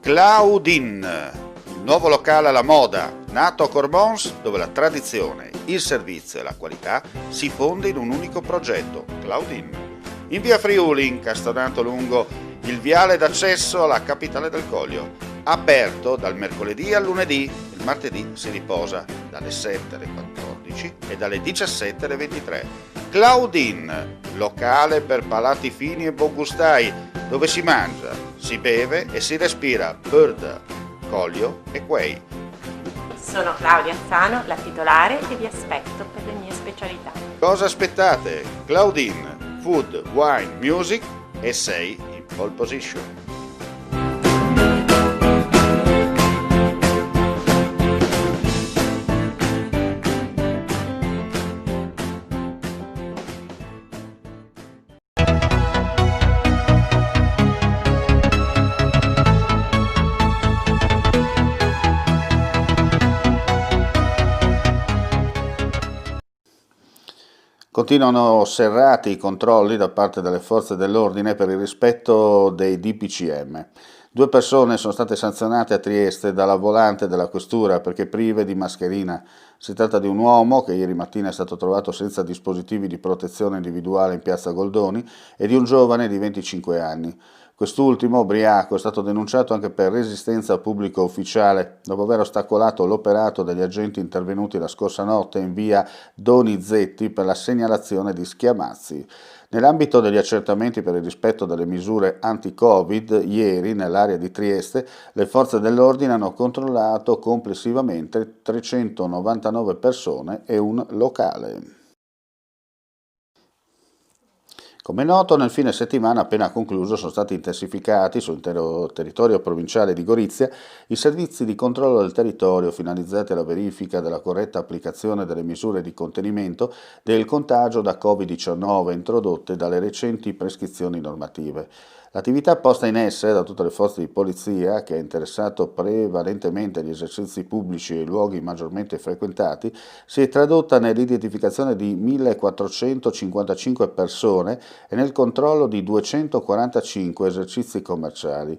Claudin, il nuovo locale alla moda, nato a Cormons, dove la tradizione, il servizio e la qualità si fonde in un unico progetto, Claudin. In via Friuli, incastonato lungo il viale d'accesso alla capitale del Coglio, aperto dal mercoledì al lunedì, il martedì si riposa dalle 7 alle 14 e dalle 17 alle 23. Claudin, locale per palati fini e buongustai, dove si mangia, si beve e si respira Bird, Coglio e Quay. Sono Claudia Azzano, la titolare, e vi aspetto per le mie specialità. Cosa aspettate? Claudin, food, wine, music e sei in pole position. Continuano serrati i controlli da parte delle forze dell'ordine per il rispetto dei DPCM. 2 persone sono state sanzionate a Trieste dalla volante della questura perché prive di mascherina. Si tratta di un uomo che ieri mattina è stato trovato senza dispositivi di protezione individuale in piazza Goldoni e di un giovane di 25 anni. Quest'ultimo, ubriaco, è stato denunciato anche per resistenza a pubblico ufficiale, dopo aver ostacolato l'operato degli agenti intervenuti la scorsa notte in via Donizetti per la segnalazione di schiamazzi. Nell'ambito degli accertamenti per il rispetto delle misure anti-Covid, ieri, nell'area di Trieste, le forze dell'ordine hanno controllato complessivamente 399 persone e un locale. Come noto, nel fine settimana appena concluso sono stati intensificati sull'intero territorio provinciale di Gorizia i servizi di controllo del territorio finalizzati alla verifica della corretta applicazione delle misure di contenimento del contagio da Covid-19 introdotte dalle recenti prescrizioni normative. L'attività posta in essere da tutte le forze di polizia, che ha interessato prevalentemente gli esercizi pubblici e i luoghi maggiormente frequentati, si è tradotta nell'identificazione di 1455 persone e nel controllo di 245 esercizi commerciali.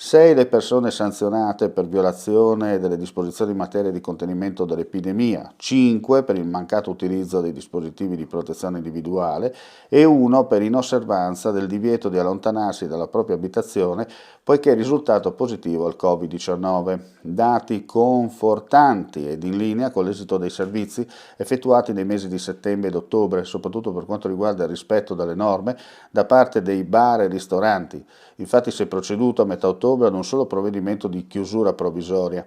6 le persone sanzionate per violazione delle disposizioni in materia di contenimento dell'epidemia, 5 per il mancato utilizzo dei dispositivi di protezione individuale e 1 per inosservanza del divieto di allontanarsi dalla propria abitazione poiché è risultato positivo al Covid-19. Dati confortanti ed in linea con l'esito dei servizi effettuati nei mesi di settembre ed ottobre, soprattutto per quanto riguarda il rispetto delle norme da parte dei bar e ristoranti. Infatti si è proceduto a metà ottobre ad un solo provvedimento di chiusura provvisoria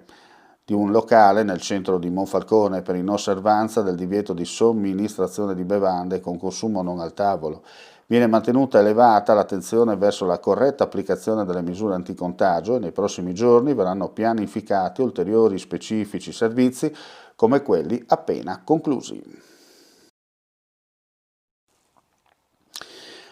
di un locale nel centro di Monfalcone per inosservanza del divieto di somministrazione di bevande con consumo non al tavolo. Viene mantenuta elevata l'attenzione verso la corretta applicazione delle misure anticontagio e nei prossimi giorni verranno pianificati ulteriori specifici servizi come quelli appena conclusi.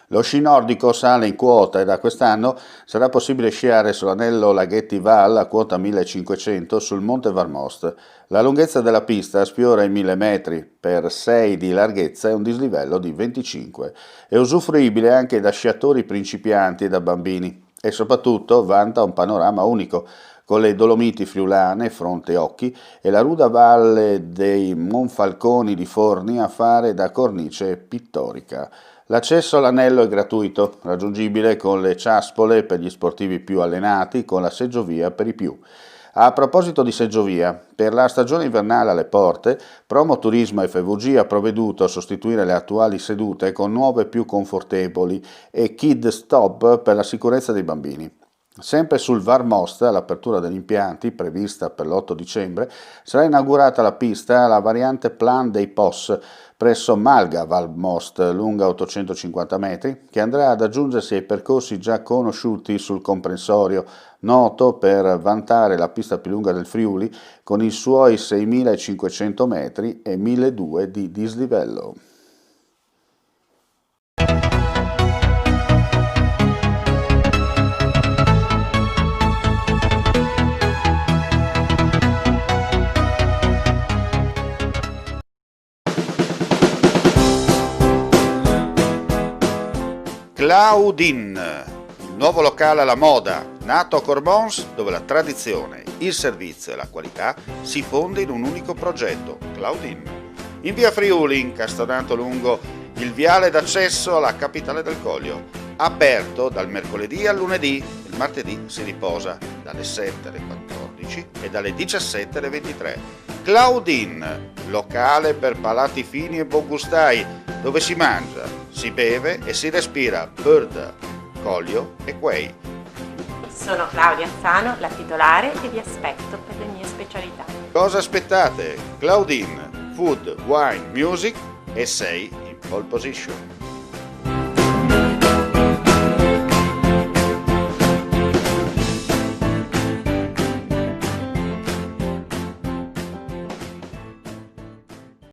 Lo sci nordico sale in quota e da quest'anno sarà possibile sciare sull'anello Laghetti Val a quota 1500 sul Monte Varmost. La lunghezza della pista sfiora i 1000 metri per 6 di larghezza e un dislivello di 25. È usufruibile anche da sciatori principianti e da bambini e soprattutto vanta un panorama unico con le Dolomiti friulane, fronte occhi, e la ruda valle dei Monfalconi di Forni a fare da cornice pittorica. L'accesso all'anello è gratuito, raggiungibile con le ciaspole per gli sportivi più allenati, con la seggiovia per i più. A proposito di seggiovia, per la stagione invernale alle porte, Promo Turismo FVG ha provveduto a sostituire le attuali sedute con nuove più confortevoli e Kid Stop per la sicurezza dei bambini. Sempre sul Varmost, all'apertura degli impianti, prevista per l'8 dicembre, sarà inaugurata la pista alla variante Plan dei POS presso Malga Varmost, lunga 850 metri, che andrà ad aggiungersi ai percorsi già conosciuti sul comprensorio, noto per vantare la pista più lunga del Friuli, con i suoi 6.500 metri e 1.200 di dislivello. Claudin, il nuovo locale alla moda, nato a Corbons, dove la tradizione, il servizio e la qualità si fonde in un unico progetto, Claudin. In via Friuli, incastonato lungo il viale d'accesso alla capitale del Coglio, aperto dal mercoledì al lunedì, il martedì si riposa dalle 7 alle 14 e dalle 17 alle 23. Claudin, locale per palati fini e buongustai, dove si mangia, si beve e si respira Bird, Coglio e Quay. Sono Claudia Anzano, la titolare e vi aspetto per le mie specialità. Cosa aspettate? Claudin, Food, Wine, Music e sei in pole position.